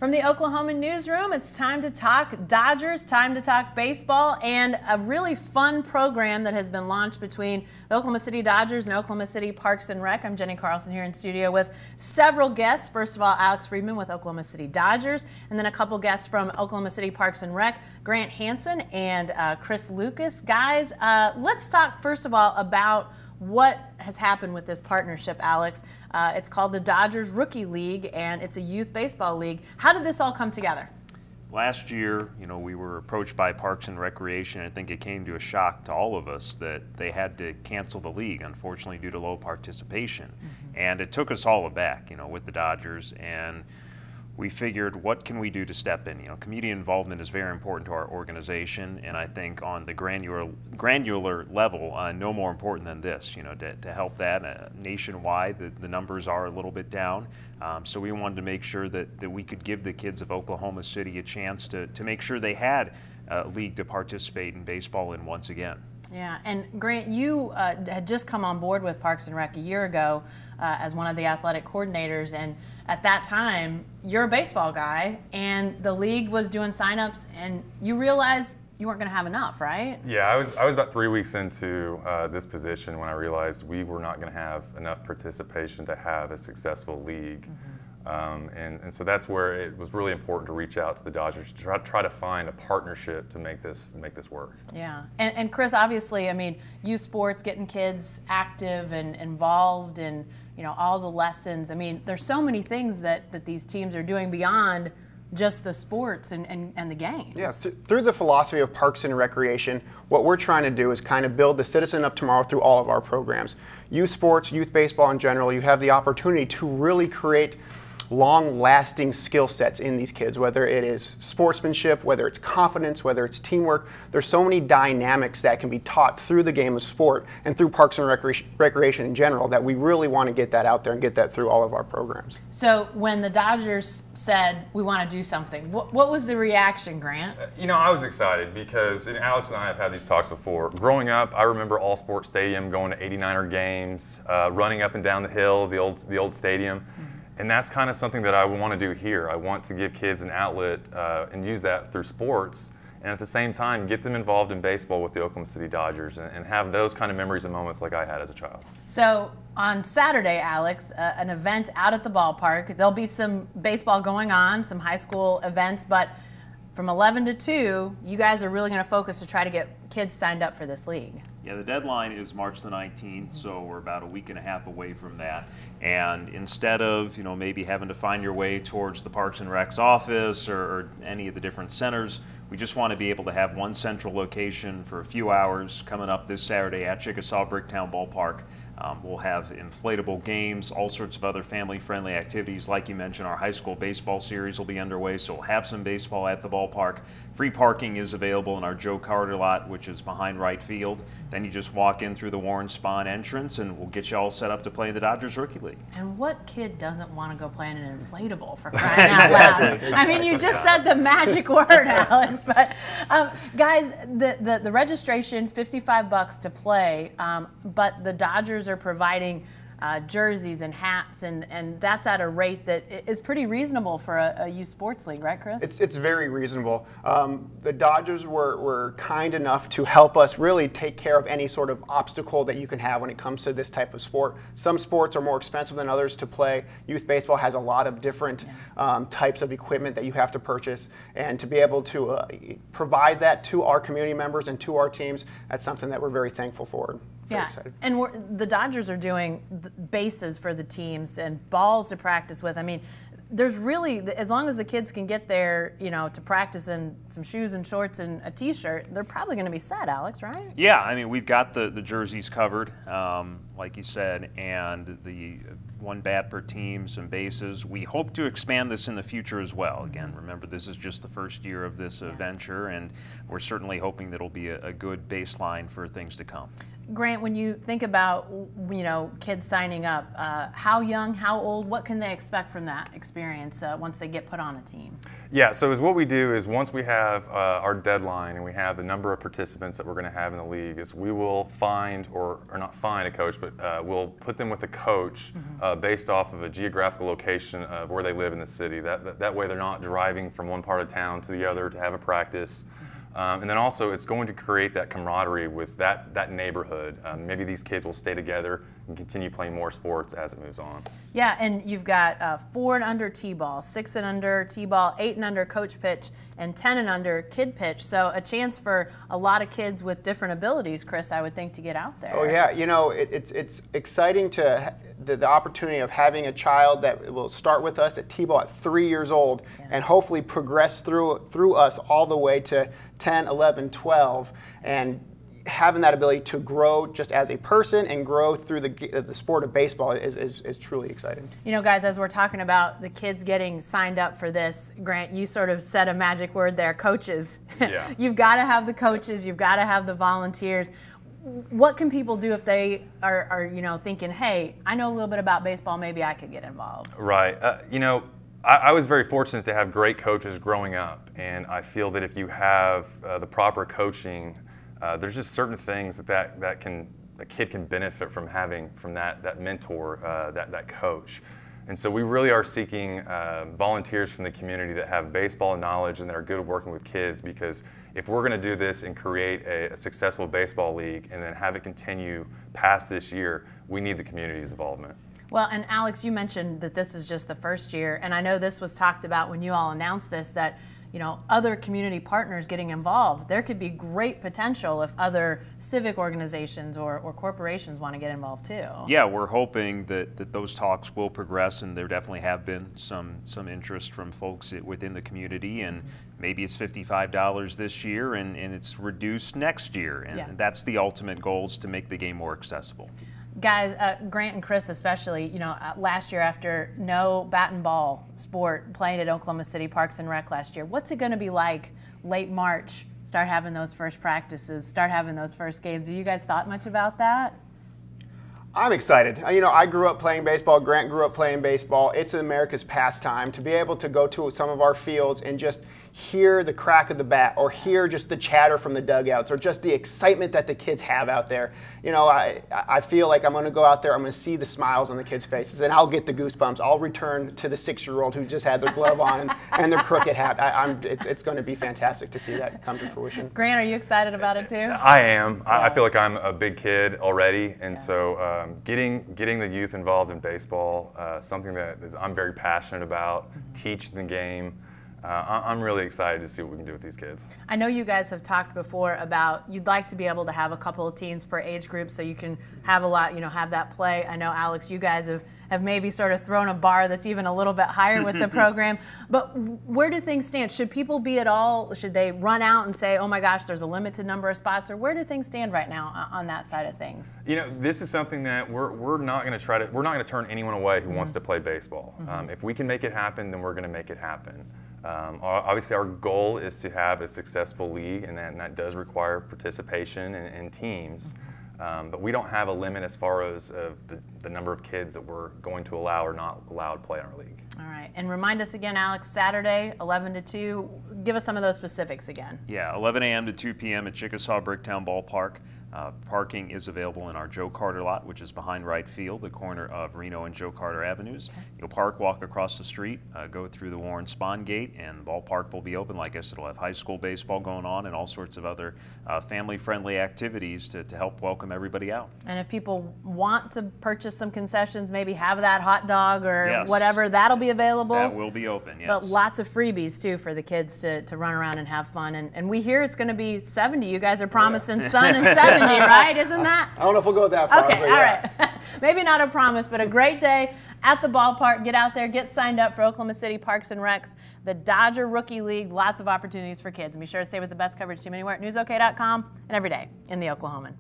From the Oklahoma newsroom, it's time to talk Dodgers, time to talk baseball, and a really fun program that has been launched between the Oklahoma City Dodgers and Oklahoma City Parks and Rec. I'm Jenny Carlson here in studio with several guests. First of all, Alex Friedman with Oklahoma City Dodgers, and then a couple guests from Oklahoma City Parks and Rec, Grant Hansen and Chris Lucas. Guys, let's talk first of all about what has happened with this partnership, Alex. It's called the Dodgers Rookie League, and it's a youth baseball league. How did this all come together? Last year, we were approached by Parks and Recreation. I think it came to a shock to all of us that they had to cancel the league, unfortunately, due to low participation. And it took us all aback, with the Dodgers, and we figured, what can we do to step in? Community involvement is very important to our organization, and I think on the granular level, no more important than this, to help that. Nationwide, the numbers are a little bit down, so we wanted to make sure that we could give the kids of Oklahoma City a chance to make sure they had a league to participate in baseball in once again. Yeah, and Grant, you had just come on board with Parks and Rec a year ago as one of the athletic coordinators, and at that time, you're a baseball guy, and the league was doing signups, and you realized you weren't going to have enough, right? Yeah, I was about 3 weeks into this position when I realized we were not going to have enough participation to have a successful league. And so that's where it was really important to reach out to the Dodgers to try to find a partnership to make this work. Yeah, and Chris, obviously, I mean, youth sports, getting kids active and involved, and all the lessons. I mean, there's so many things that these teams are doing beyond just the sports and the games. Yeah, through the philosophy of Parks and Recreation, what we're trying to do is kind of build the citizen of tomorrow through all of our programs. Youth sports, youth baseball in general, you have the opportunity to really create long-lasting skill sets in these kids, whether it is sportsmanship, whether it's confidence, whether it's teamwork. There's so many dynamics that can be taught through the game of sport and through Parks and Recreation in general that we really want to get that out there and get that through all of our programs. So when the Dodgers said, we want to do something, what was the reaction, Grant? I was excited because Alex and I have had these talks before. Growing up, I remember All Sports Stadium, going to 89er games, running up and down the hill of the old stadium. And that's kind of something that I want to do here. I want to give kids an outlet and use that through sports, and at the same time get them involved in baseball with the Oklahoma City Dodgers and have those kind of memories and moments like I had as a child. So on Saturday, Alex, an event out at the ballpark. There'll be some baseball going on, some high school events, but from 11 to 2, you guys are really going to focus to try to get kids signed up for this league. Yeah, the deadline is March the 19th, so we're about a week and a half away from that. And instead of, maybe having to find your way towards the Parks and Rec's office or any of the different centers, we just want to be able to have one central location for a few hours coming up this Saturday at Chickasaw Bricktown Ballpark. We'll have inflatable games, all sorts of other family-friendly activities. Like you mentioned, our high school baseball series will be underway, so we'll have some baseball at the ballpark. Free parking is available in our Joe Carter lot, which is behind right field. Then you just walk in through the Warren Spahn entrance, and we'll get you all set up to play the Dodgers Rookie League. And what kid doesn't want to go play in an inflatable, for crying out loud? I mean, you just said the magic word, Alex. But guys, the registration, $55 to play, but the Dodgers are providing jerseys and hats, and that's at a rate that is pretty reasonable for a youth sports league, right, Chris? It's very reasonable. The Dodgers were kind enough to help us really take care of any sort of obstacle that you can have when it comes to this type of sport. Some sports are more expensive than others to play. Youth baseball has a lot of different types of equipment that you have to purchase, and to be able to provide that to our community members and to our teams, that's something that we're very thankful for. Yeah, and the Dodgers are doing bases for the teams and balls to practice with. I mean, there's really, as long as the kids can get there, to practice in some shoes and shorts and a T-shirt, they're probably going to be set, Alex, right? Yeah, I mean, we've got the jerseys covered, like you said, and the one bat per team, some bases. We hope to expand this in the future as well. Again, remember, this is just the first year of this venture, and we're certainly hoping that it'll be a good baseline for things to come. Grant, when you think about, kids signing up, how young, how old, what can they expect from that experience once they get put on a team? Yeah, so what we do is once we have our deadline and we have the number of participants that we're going to have in the league, is we will find, or not find a coach, but we'll put them with a coach based off of a geographical location of where they live in the city. That way they're not driving from one part of town to the other to have a practice. And then also it's going to create that camaraderie with that neighborhood. Maybe these kids will stay together and continue playing more sports as it moves on. Yeah, and you've got 4 and under T-ball, 6 and under T-ball, 8 and under coach pitch, and 10 and under kid pitch. So a chance for a lot of kids with different abilities, Chris, I would think, to get out there. Oh yeah, it's exciting to the opportunity of having a child that will start with us at T-ball at 3 years old and hopefully progress through us all the way to 10, 11, 12, and having that ability to grow just as a person and grow through the sport of baseball is truly exciting. Guys, as we're talking about the kids getting signed up for this, Grant, you sort of said a magic word there, coaches. Yeah. You've got to have the coaches, you've got to have the volunteers. What can people do if they are thinking, hey, I know a little bit about baseball, maybe I could get involved? Right. I was very fortunate to have great coaches growing up, and I feel that if you have the proper coaching, there's just certain things that a kid can benefit from having from that mentor, that coach. And so we really are seeking volunteers from the community that have baseball knowledge and that are good at working with kids, because if we're going to do this and create a successful baseball league and then have it continue past this year, we need the community's involvement. Well, and Alex, you mentioned that this is just the first year, and I know this was talked about when you all announced this, that other community partners getting involved. There could be great potential if other civic organizations or corporations want to get involved too. Yeah, we're hoping that those talks will progress, and there definitely have been some interest from folks within the community, and maybe it's $55 this year and it's reduced next year, and that's the ultimate goal, is to make the game more accessible. Guys, Grant and Chris especially, last year after no bat and ball sport playing at Oklahoma City Parks and Rec last year, what's it going to be like late March, start having those first practices, start having those first games? Have you guys thought much about that? I'm excited. I grew up playing baseball. Grant grew up playing baseball. It's America's pastime. To be able to go to some of our fields and just hear the crack of the bat, or hear just the chatter from the dugouts, or just the excitement that the kids have out there. I feel like I'm going to go out there, I'm going to see the smiles on the kids' faces, and I'll get the goosebumps. I'll return to the 6-year-old who just had their glove on and their crooked hat. It's going to be fantastic to see that come to fruition. Grant, are you excited about it too? I am. I feel like I'm a big kid already, and so getting the youth involved in baseball, something that I'm very passionate about, teaching the game. I'm really excited to see what we can do with these kids. I know you guys have talked before about you'd like to be able to have a couple of teams per age group so you can have a lot, have that play. I know, Alex, you guys have maybe sort of thrown a bar that's even a little bit higher with the program. But where do things stand? Should people be at all, should they run out and say, oh my gosh, there's a limited number of spots? Or where do things stand right now on that side of things? This is something that we're not going to turn anyone away who wants to play baseball. If we can make it happen, then we're going to make it happen. Obviously, our goal is to have a successful league, and that does require participation in teams. But we don't have a limit as far as the number of kids that we're going to allow or not allow to play in our league. All right. And remind us again, Alex, Saturday, 11 to 2. Give us some of those specifics again. Yeah, 11 a.m. to 2 p.m. at Chickasaw Bricktown Ballpark. Parking is available in our Joe Carter lot, which is behind right field, the corner of Reno and Joe Carter Avenues. Okay. You'll park, walk across the street, go through the Warren Spahn gate, and the ballpark will be open. Like I said, it'll have high school baseball going on and all sorts of other family-friendly activities to help welcome everybody out. And if people want to purchase some concessions, maybe have that hot dog or whatever, that'll be available. That will be open, yes. But lots of freebies, too, for the kids to run around and have fun. And we hear it's going to be 70. You guys are promising sun and 70. Right? Isn't that? I don't know if we'll go that far. Okay, all right. Maybe not a promise, but a great day at the ballpark. Get out there, get signed up for Oklahoma City Parks and Recs, the Dodger Rookie League. Lots of opportunities for kids. And be sure to stay with the best coverage team anywhere at newsok.com and every day in the Oklahoman.